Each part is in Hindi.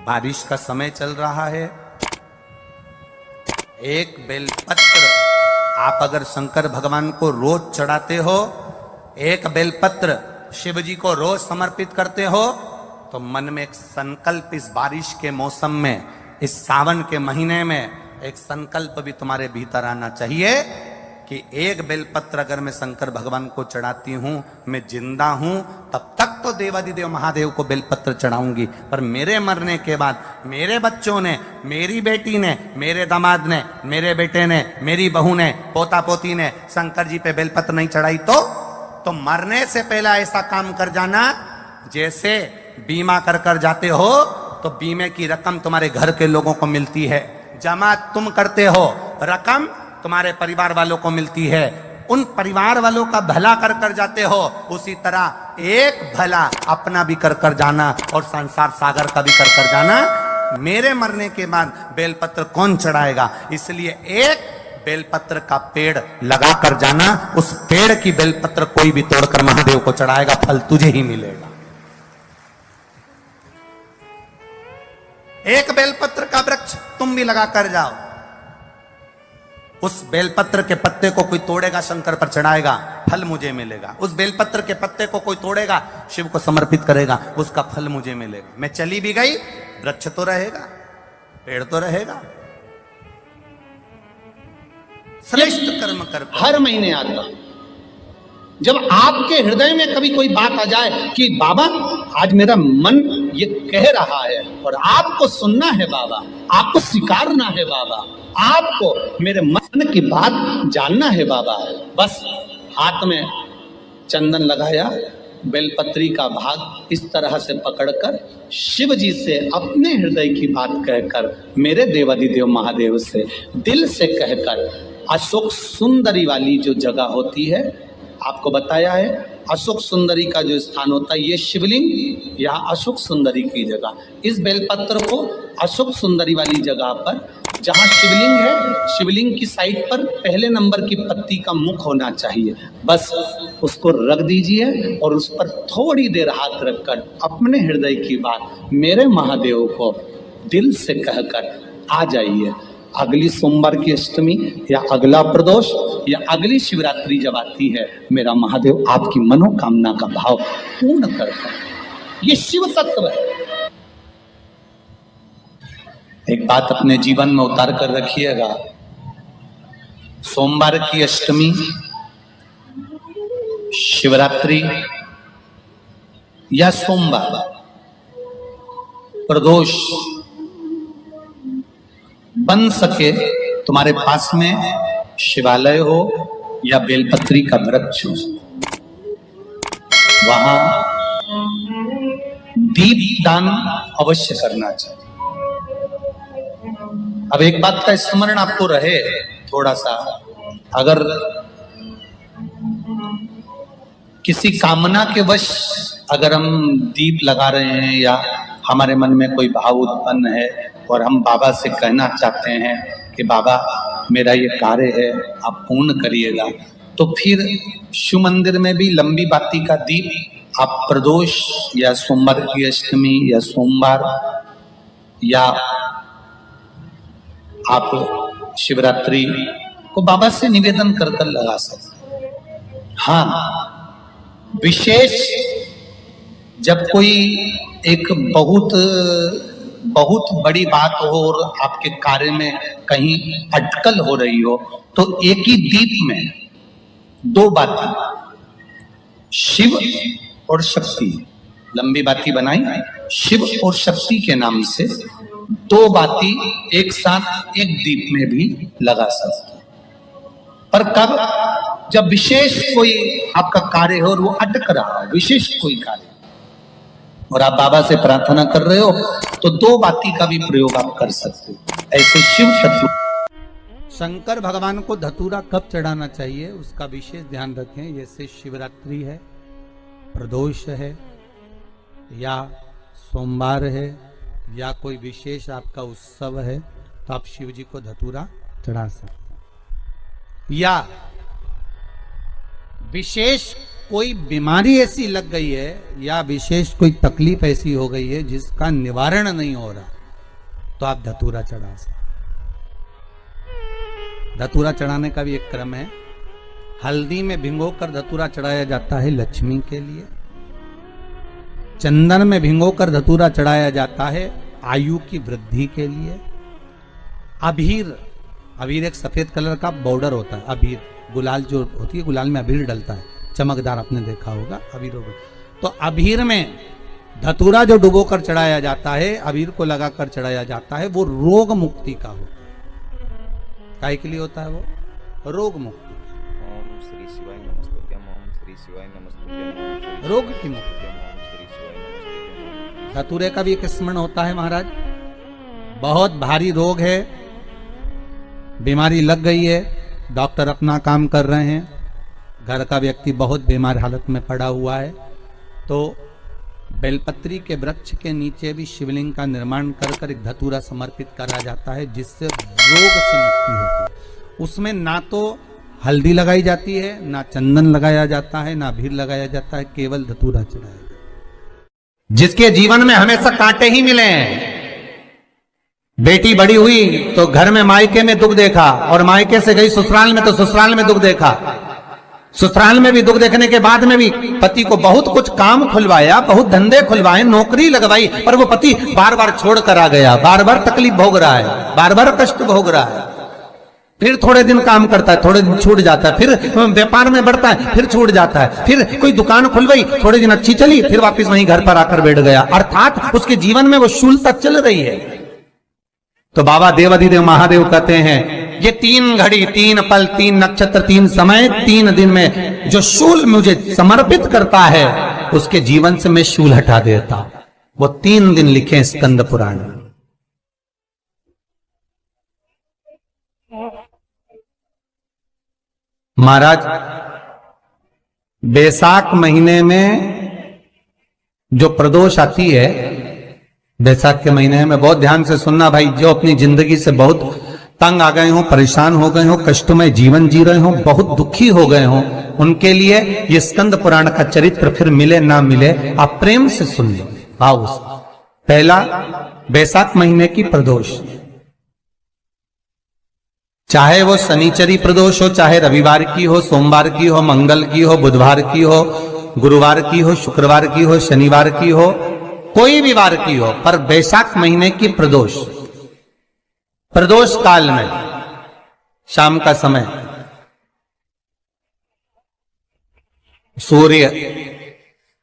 बारिश का समय चल रहा है। एक बेलपत्र आप अगर शंकर भगवान को रोज चढ़ाते हो, एक बेलपत्र शिव जी को रोज समर्पित करते हो, तो मन में एक संकल्प इस बारिश के मौसम में, इस सावन के महीने में एक संकल्प भी तुम्हारे भीतर आना चाहिए कि एक बेलपत्र अगर मैं शंकर भगवान को चढ़ाती हूं, मैं जिंदा हूं, तब तक तो देवादिदेव महादेव को बेलपत्र चढ़ाऊंगी, पर मेरे मरने के बाद मेरे बच्चों ने, मेरी बेटी ने, मेरे दामाद ने, मेरे बेटे ने, मेरी बहू ने, पोता पोती ने शंकर जी पे बेलपत्र नहीं चढ़ाई तो मरने से पहले ऐसा काम कर जाना, जैसे बीमा कर कर जाते हो तो बीमे की रकम तुम्हारे घर के लोगों को मिलती है, जमा तुम करते हो, रकम तुम्हारे परिवार वालों को मिलती है, उन परिवार वालों का भला कर कर जाते हो, उसी तरह एक भला अपना भी कर कर जाना और संसार सागर का भी कर कर जाना। मेरे मरने के बाद बेलपत्र कौन चढ़ाएगा, इसलिए एक बेलपत्र का पेड़ लगा कर जाना, उस पेड़ की बेलपत्र कोई भी तोड़कर महादेव को चढ़ाएगा, फल तुझे ही मिलेगा। एक बेलपत्र का वृक्ष तुम भी लगा कर जाओ, उस बेलपत्र के पत्ते को कोई तोड़ेगा शंकर पर चढ़ाएगा, फल मुझे मिलेगा। उस बेलपत्र के पत्ते को कोई तोड़ेगा शिव को समर्पित करेगा, उसका फल मुझे मिलेगा। मैं चली भी गई, वृक्ष तो रहेगा, पेड़ तो रहेगा। श्रेष्ठ कर्म कर हर महीने आता। जब आपके हृदय में कभी कोई बात आ जाए कि बाबा आज मेरा मन ये कह रहा है और आपको सुनना है बाबा, आपको स्वीकारना है बाबा, आपको मेरे मन की बात जानना है बाबा, बस हाथ में चंदन लगाया, बेलपत्री का भाग इस तरह से पकड़कर शिव जी से अपने हृदय की बात कहकर, मेरे देवादिदेव महादेव से दिल से कहकर, अशोक सुंदरी वाली जो जगह होती है, आपको बताया है अशोक सुंदरी का जो स्थान होता है, ये शिवलिंग या अशोक सुंदरी की जगह, इस बेलपत्र को अशोक सुंदरी वाली जगह पर, जहां शिवलिंग है, शिवलिंग की साइड पर पहले नंबर की पत्ती का मुख होना चाहिए, बस उसको रख दीजिए और उस पर थोड़ी देर हाथ रखकर अपने हृदय की बात मेरे महादेव को दिल से कहकर आ जाइए। अगली सोमवार की अष्टमी या अगला प्रदोष या अगली शिवरात्रि जब आती है, मेरा महादेव आपकी मनोकामना का भाव पूर्ण करता है। ये शिव तत्व है। एक बात अपने जीवन में उतार कर रखिएगा, सोमवार की अष्टमी, शिवरात्रि या सोमवार, प्रदोष, बन सके तुम्हारे पास में शिवालय हो या बेलपत्री का वृक्ष हो, वहां दीप दान अवश्य करना चाहिए। अब एक बात का स्मरण आपको रहे थोड़ा सा, अगर किसी कामना के वश अगर हम दीप लगा रहे हैं या हमारे मन में कोई भाव उत्पन्न है और हम बाबा से कहना चाहते हैं कि बाबा मेरा ये कार्य है आप पूर्ण करिएगा, तो फिर शिव मंदिर में भी लंबी बाती का दीप आप प्रदोष या सोमवार की अष्टमी या सोमवार या आप शिवरात्रि को बाबा से निवेदन कर कर लगा सकते। हाँ, विशेष जब कोई एक बहुत बड़ी बात हो और आपके कार्य में कहीं अटकल हो रही हो, तो एक ही दीप में दो बाती, शिव और शक्ति, लंबी बाती बनाई, शिव और शक्ति के नाम से दो बाती एक साथ एक दीप में भी लगा सकते। पर कब, जब विशेष कोई आपका कार्य हो और वो अटक रहा है, विशेष कोई कार्य, और आप बाबा से प्रार्थना कर रहे हो, तो दो बाती का भी प्रयोग आप कर सकते हो। ऐसे शिव तत्व। शंकर भगवान को धतूरा कब चढ़ाना चाहिए उसका विशेष ध्यान रखें। जैसे शिवरात्रि है, प्रदोष है, या सोमवार है, या कोई विशेष आपका उत्सव है, तो आप शिव जी को धतूरा चढ़ा सकते हैं। या विशेष कोई बीमारी ऐसी लग गई है या विशेष कोई तकलीफ ऐसी हो गई है जिसका निवारण नहीं हो रहा, तो आप धतूरा चढ़ा सकते। धतूरा चढ़ाने का भी एक क्रम है। हल्दी में भिंगोकर धतूरा चढ़ाया जाता है लक्ष्मी के लिए। चंदन में भिंगोकर धतूरा चढ़ाया जाता है आयु की वृद्धि के लिए। अबीर, अबीर एक सफेद कलर का बॉर्डर होता है। अबीर गुलाल जो होती है, गुलाल में अबीर डलता है, चमकदार, आपने देखा होगा अबीर होगा। तो अबीर में धतूरा जो डुबो कर चढ़ाया जाता है, अबीर को लगाकर चढ़ाया जाता है, वो रोग मुक्ति का होता है। काय के लिए होता है वो? रोग मुक्ति, ओम श्री शिवाय नमस्तुभ्यम, ओम श्री शिवाय नमस्तुभ्यम, रोग की मुक्ति। ओम श्री शिवाय नमस्तुभ्यम। धतूरे का भी एक स्मरण होता है महाराज। बहुत भारी रोग है, बीमारी लग गई है, डॉक्टर अपना काम कर रहे हैं, घर का व्यक्ति बहुत बीमार हालत में पड़ा हुआ है, तो बेलपत्री के वृक्ष के नीचे भी शिवलिंग का निर्माण कर एक धतूरा समर्पित करा जाता है, जिससे रोग से मुक्ति होती है। उसमें ना तो हल्दी लगाई जाती है, ना चंदन लगाया जाता है, ना अबीर लगाया जाता है, केवल धतूरा चढ़ाया जाता है। जिसके जीवन में हमेशा कांटे ही मिले हैं। बेटी बड़ी हुई तो घर में मायके में दुख देखा, और मायके से गई ससुराल में तो ससुराल में दुख देखा। ससुराल में भी दुख देखने के बाद में भी पति को बहुत कुछ काम खुलवाया, बहुत धंधे खुलवाए, नौकरी लगवाई, पर वो पति बार बार छोड़ कर आ गया, बार बार तकलीफ भोग रहा है, बार बार कष्ट भोग रहा है। फिर थोड़े दिन काम करता है, थोड़े दिन छूट जाता है, फिर व्यापार में बढ़ता है, फिर छूट जाता है, फिर कोई दुकान खुलवाई, थोड़े दिन अच्छी चली, फिर वापस वहीं घर पर आकर बैठ गया। अर्थात उसके जीवन में वो शूलता चल रही है। तो बाबा देवाधिदेव महादेव कहते हैं, ये 3 घड़ी, 3 पल, 3 नक्षत्र, 3 समय, 3 दिन में जो शूल मुझे समर्पित करता है, उसके जीवन से मैं शूल हटा देता। वो 3 दिन लिखे स्कंद पुराण में। महाराज, बैसाख महीने में जो प्रदोष आती है, बैसाख के महीने में बहुत ध्यान से सुनना भाई, जो अपनी जिंदगी से बहुत तंग आ गए हो, परेशान हो गए हो, कष्टमय जीवन जी रहे हो, बहुत दुखी हो गए हो, उनके लिए ये स्कंद पुराण का चरित्र फिर मिले ना मिले, आप प्रेम से सुन लो। आओ, पहला बैसाख महीने की प्रदोष, चाहे वो शनिचरी प्रदोष हो, चाहे रविवार की हो, सोमवार की हो, मंगल की हो, बुधवार की हो, गुरुवार की हो, शुक्रवार की हो, शनिवार की हो, कोई भी वार की हो, पर बैसाख महीने की प्रदोष, प्रदोष काल में शाम का समय सूर्य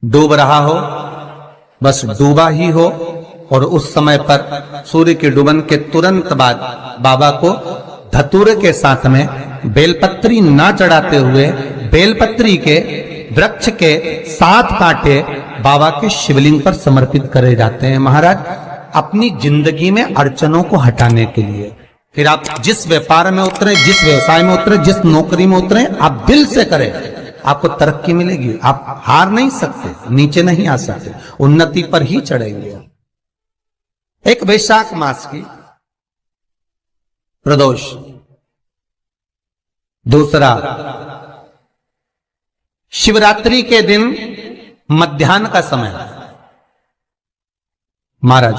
डूब रहा हो, बस डूबा ही हो, और उस समय पर सूर्य के डूबन के तुरंत बाद बाबा को धतूरे के साथ में बेलपत्री ना चढ़ाते हुए बेलपत्री के वृक्ष के 7 कांटे बाबा के शिवलिंग पर समर्पित करे जाते हैं महाराज, अपनी जिंदगी में अड़चनों को हटाने के लिए। फिर आप जिस व्यापार में उतरे, जिस व्यवसाय में उतरे, जिस नौकरी में उतरे, आप दिल से करें, आपको तरक्की मिलेगी। आप हार नहीं सकते, नीचे नहीं आ सकते, उन्नति पर ही चढ़ेंगे। एक वैशाख मास की प्रदोष, दूसरा शिवरात्रि के दिन मध्याह्न का समय। महाराज,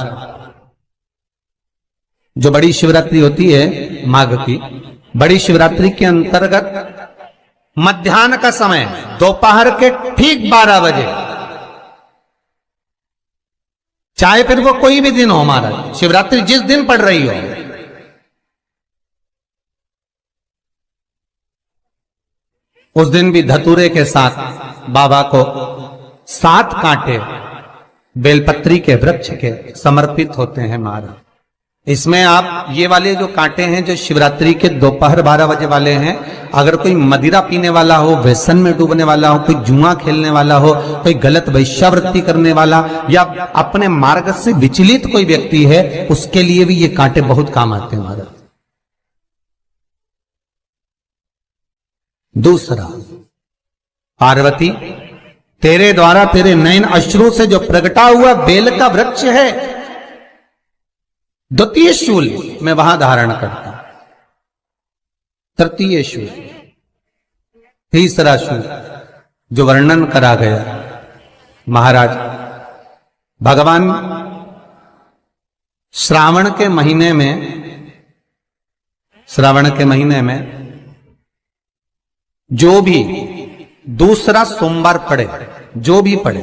जो बड़ी शिवरात्रि होती है माघ की, बड़ी शिवरात्रि के अंतर्गत मध्याह्न का समय, दोपहर के ठीक 12 बजे, चाहे फिर वो कोई भी दिन हो महाराज, शिवरात्रि जिस दिन पड़ रही हो, उस दिन भी धतूरे के साथ बाबा को 7 कांटे बेलपत्री के वृक्ष के समर्पित होते हैं महाराज। इसमें आप ये वाले जो कांटे हैं, जो शिवरात्रि के दोपहर 12 बजे वाले हैं, अगर कोई मदिरा पीने वाला हो, व्यसन में डूबने वाला हो, कोई जुआ खेलने वाला हो, कोई गलत वैश्यावृत्ति करने वाला, या अपने मार्ग से विचलित कोई व्यक्ति है, उसके लिए भी ये कांटे बहुत काम आते हैं महाराज। दूसरा, पार्वती, तेरे द्वारा तेरे नयन अश्रु से जो प्रगटा हुआ बेल का वृक्ष है, द्वितीय शूल मैं वहां धारण करता, तृतीय शूल, तीसरा शूल, जो वर्णन करा गया महाराज, भगवान श्रावण के महीने में जो भी दूसरा सोमवार पड़े, जो भी पड़े,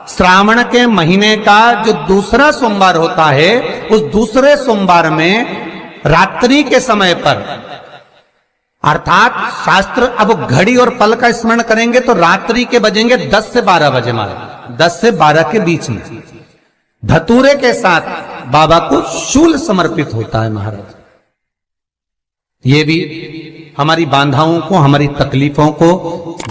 श्रावण के महीने का जो दूसरा सोमवार होता है, उस दूसरे सोमवार में रात्रि के समय पर, अर्थात शास्त्र अब घड़ी और पल का स्मरण करेंगे तो रात्रि के बजेंगे 10 से 12 बजे, मारे 10 से 12 के बीच में धतूरे के साथ बाबा को शूल समर्पित होता है महाराज। ये भी हमारी बाधाओं को, हमारी तकलीफों को,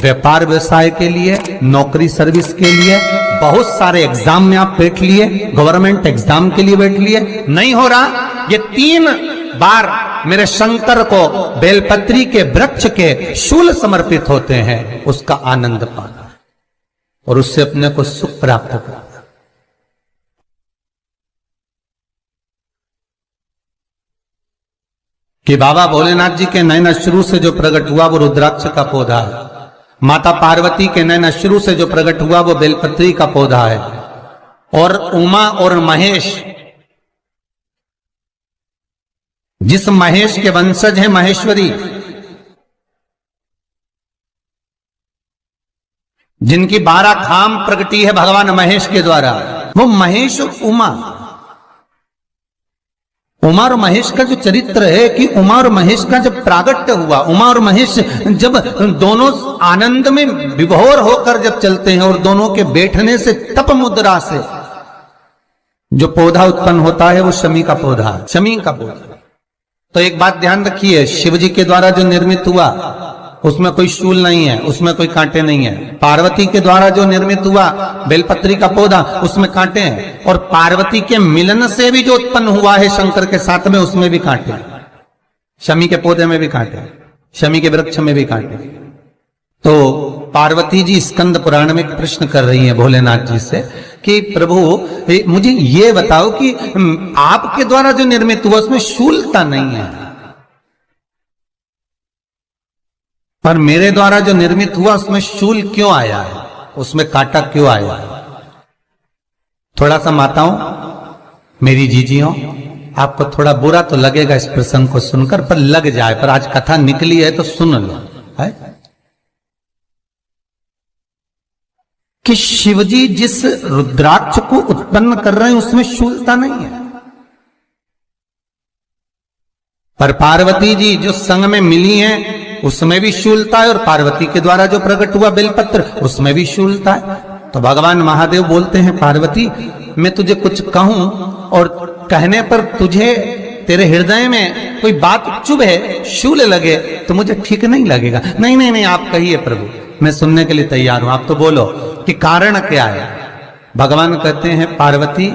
व्यापार व्यवसाय के लिए, नौकरी सर्विस के लिए, बहुत सारे एग्जाम में आप बैठ लिए, गवर्नमेंट एग्जाम के लिए बैठ लिए, नहीं हो रहा, ये 3 बार मेरे शंकर को बेलपत्री के वृक्ष के शूल समर्पित होते हैं, उसका आनंद पाना और उससे अपने को सुख प्राप्त करना। कि बाबा भोलेनाथ जी के नयन शुरू से जो प्रकट हुआ वो रुद्राक्ष का पौधा है, माता पार्वती के नयन शुरू से जो प्रकट हुआ वो बेलपत्री का पौधा है, और उमा और महेश, जिस महेश के वंशज है महेश्वरी, जिनकी 12 खाम प्रगटी है भगवान महेश के द्वारा, वो महेश और उमा और महेश का जो चरित्र है कि उमा और महेश का जब प्रागट्य हुआ, उमा और महेश जब दोनों आनंद में विभोर होकर जब चलते हैं और दोनों के बैठने से तप मुद्रा से जो पौधा उत्पन्न होता है वो शमी का पौधा, शमी का पौधा। तो एक बात ध्यान रखिए, शिव जी के द्वारा जो निर्मित हुआ उसमें कोई शूल नहीं है, उसमें कोई कांटे नहीं है। पार्वती के द्वारा जो निर्मित हुआ बेलपत्री का पौधा, उसमें कांटे हैं, और पार्वती के मिलन से भी जो उत्पन्न हुआ है शंकर के साथ में, उसमें भी कांटे हैं। शमी के पौधे में भी कांटे हैं, शमी के वृक्ष में भी कांटे हैं। तो पार्वती जी स्कंद पुराण में प्रश्न कर रही हैं भोलेनाथ जी से कि प्रभु मुझे ये बताओ कि आपके द्वारा जो निर्मित हुआ उसमें शूलता नहीं है, पर मेरे द्वारा जो निर्मित हुआ उसमें शूल क्यों आया है, उसमें कांटा क्यों आया है? थोड़ा सा माताओं, मेरी जीजियों, आपको थोड़ा बुरा तो लगेगा इस प्रसंग को सुनकर, पर लग जाए, पर आज कथा निकली है तो सुन लो, है कि शिवजी जिस रुद्राक्ष को उत्पन्न कर रहे हैं उसमें शूलता नहीं है, पर पार्वती जी जो संग में मिली हैं उसमें भी शूलता है, और पार्वती के द्वारा जो प्रकट हुआ बेलपत्र उसमें भी शूलता है। तो भगवान महादेव बोलते हैं, पार्वती मैं तुझे कुछ कहूं और कहने पर तुझे तेरे हृदय में कोई बात चुभे, शूल लगे तो मुझे ठीक नहीं लगेगा। नहीं नहीं नहीं, आप कहिए प्रभु, मैं सुनने के लिए तैयार हूं, आप तो बोलो कि कारण क्या है। भगवान कहते हैं, पार्वती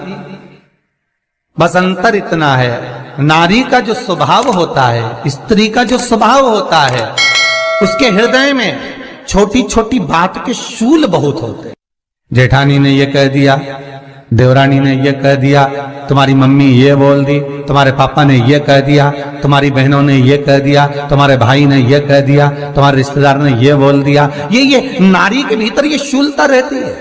बस अंतर इतना है, नारी का जो स्वभाव होता है, स्त्री का जो स्वभाव होता है, उसके हृदय में छोटी छोटी बात के शूल बहुत होते हैं। जेठानी ने ये कह दिया, देवरानी ने ये कह दिया, तुम्हारी मम्मी ये बोल दी, तुम्हारे पापा ने ये कह दिया, तुम्हारी बहनों ने ये कह दिया, तुम्हारे भाई ने ये कह दिया, तुम्हारे रिश्तेदार ने ये बोल दिया। ये नारी के भीतर ये शूलता रहती है।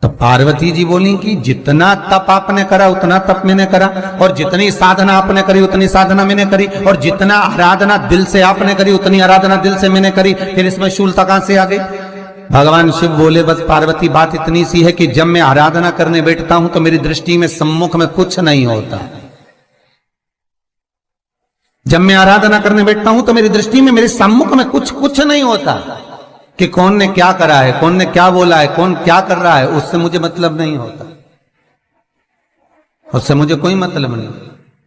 तो पार्वती जी बोली कि जितना तप आपने करा उतना तप मैंने करा, और जितनी साधना आपने करी उतनी साधना मैंने करी, और जितना आराधना दिल से आपने करी उतनी आराधना दिल से मैंने करी, फिर इसमें शूलता कहां से आ गई? भगवान शिव बोले, बस पार्वती बात इतनी सी है कि जब मैं आराधना करने बैठता हूं तो मेरी दृष्टि में सम्मुख में कुछ नहीं होता। जब मैं आराधना करने बैठता हूं तो मेरी दृष्टि में, मेरे सम्मुख में कुछ नहीं होता कि कौन ने क्या करा है, कौन ने क्या बोला है, कौन क्या कर रहा है, उससे मुझे मतलब नहीं होता, उससे मुझे कोई मतलब नहीं।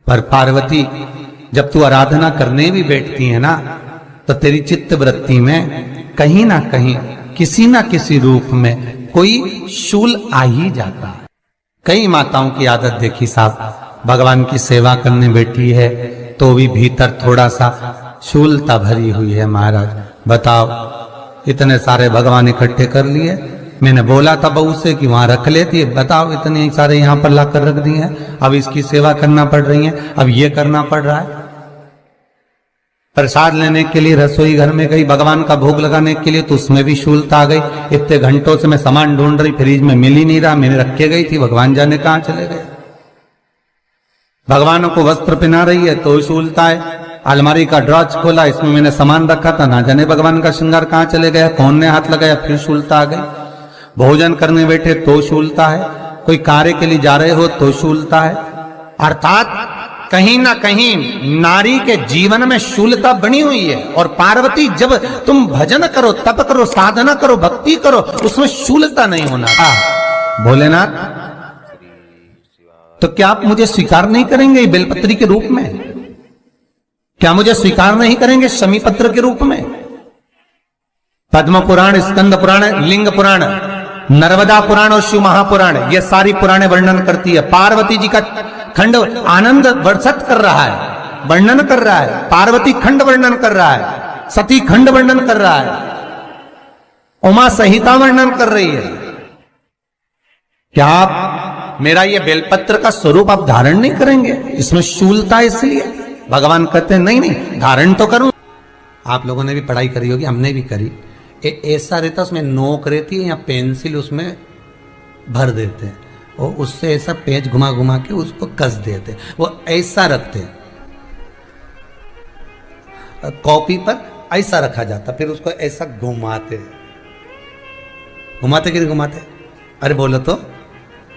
पर पार्वती जब तू आराधना करने भी बैठती है ना, तो तेरी चित्त वृत्ति में कहीं ना कहीं किसी ना किसी रूप में कोई शूल आ ही जाता है। कई माताओं की आदत देखी साहब, भगवान की सेवा करने बैठी है तो भी भीतर थोड़ा सा शूलता भरी हुई है। महाराज बताओ, इतने सारे भगवान इकट्ठे कर लिए, मैंने बोला था बहू से कि वहां रख लेती है, बताओ इतने सारे यहाँ पर लाकर रख दिए हैं, अब इसकी सेवा करना पड़ रही है, अब ये करना पड़ रहा है। प्रसाद लेने के लिए रसोई घर में गई, भगवान का भोग लगाने के लिए, तो उसमें भी शूलता आ गई। इतने घंटों से मैं सामान ढूंढ रही, फ्रिज में मिल ही नहीं रहा, मैंने रखे गई थी, भगवान जाने कहां चले गए। भगवान को वस्त्र पहना रही है तो शूलता है। अलमारी का ड्रॉज खोला, इसमें मैंने सामान रखा था, ना जाने भगवान का श्रृंगार कहां चले गया, कौन ने हाथ लगाया, फिर शूलता आ गई। भोजन करने बैठे तो शूलता है, कोई कार्य के लिए जा रहे हो तो शूलता है। अर्थात कहीं ना कहीं नारी के जीवन में शूलता बनी हुई है। और पार्वती, जब तुम भजन करो, तप करो, साधना करो, भक्ति करो, उसमें शूलता नहीं होना। भोलेनाथ, तो क्या आप मुझे स्वीकार नहीं करेंगे बेलपत्री के रूप में? क्या मुझे स्वीकार नहीं करेंगे शमी पत्र के रूप में? पद्म पुराण, स्कंद पुराण, लिंग पुराण, नर्मदा पुराण और शिव महापुराण, ये सारी पुराणे वर्णन करती है। पार्वती जी का खंड आनंद वर्षत कर रहा है, वर्णन कर रहा है। पार्वती खंड वर्णन कर रहा है, सती खंड वर्णन कर रहा है, उमा संहिता वर्णन कर रही है। क्या आप मेरा ये बेलपत्र का स्वरूप आप धारण नहीं करेंगे? इसमें शूलता, इसलिए भगवान कहते हैं नहीं नहीं, धारण तो करूं। आप लोगों ने भी पढ़ाई करी होगी, हमने भी करी। ऐसा रहता, उसमें नोक रहती है या पेंसिल उसमें भर देते हैं, और उससे ऐसा पेज घुमा घुमा के उसको कस देते हैं, वो ऐसा रखते हैं। कॉपी पर ऐसा रखा जाता, फिर उसको ऐसा घुमाते घुमाते कि नहीं घुमाते? अरे बोलो तो,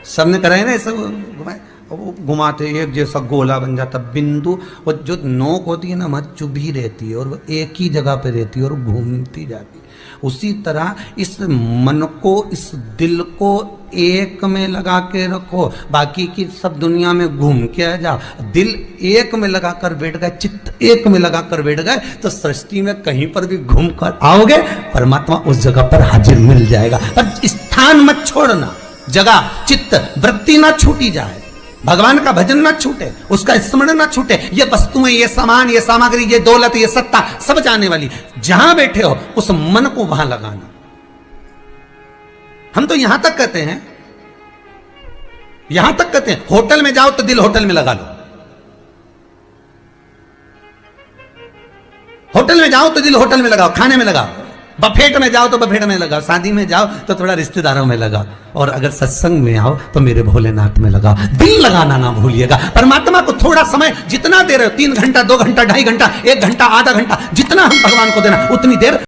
सबने करा है ना ऐसा, घुमाए, वो घुमाते एक जैसा गोला बन जाता, बिंदु। और जो नोक होती है ना, वहाँ चुभी रहती है और वो एक ही जगह पे रहती है और घूमती जाती है। उसी तरह इस मन को, इस दिल को एक में लगा के रखो, बाकी की सब दुनिया में घूम के आ जाओ। दिल एक में लगा कर बैठ गए, चित्त एक में लगा कर बैठ गए, तो सृष्टि में कहीं पर भी घूम कर आओगे, परमात्मा उस जगह पर हाजिर मिल जाएगा। पर स्थान मत छोड़ना, जगह, चित्त, वृत्ति ना छूटी जाए, भगवान का भजन ना छूटे, उसका स्मरण ना छूटे। ये वस्तुएं, ये सामान, ये सामग्री, ये दौलत, ये सत्ता, सब जाने वाली। जहां बैठे हो उस मन को वहां लगाना। हम तो यहां तक कहते हैं, यहां तक कहते हैं, होटल में जाओ तो दिल होटल में लगा लो, होटल में जाओ तो दिल होटल में लगाओ, खाने में लगाओ, बफेट में जाओ तो बफेट में लगाओ, शादी में जाओ तो थोड़ा रिश्तेदारों में लगाओ, और अगर सत्संग में आओ तो मेरे भोलेनाथ में लगाओ। दिल लगाना ना भूलिएगा। परमात्मा को थोड़ा समय जितना दे रहे हो, 3 घंटा, 2 घंटा, 2.5 घंटा, 1 घंटा, आधा घंटा, जितना हम भगवान को देना उतनी देर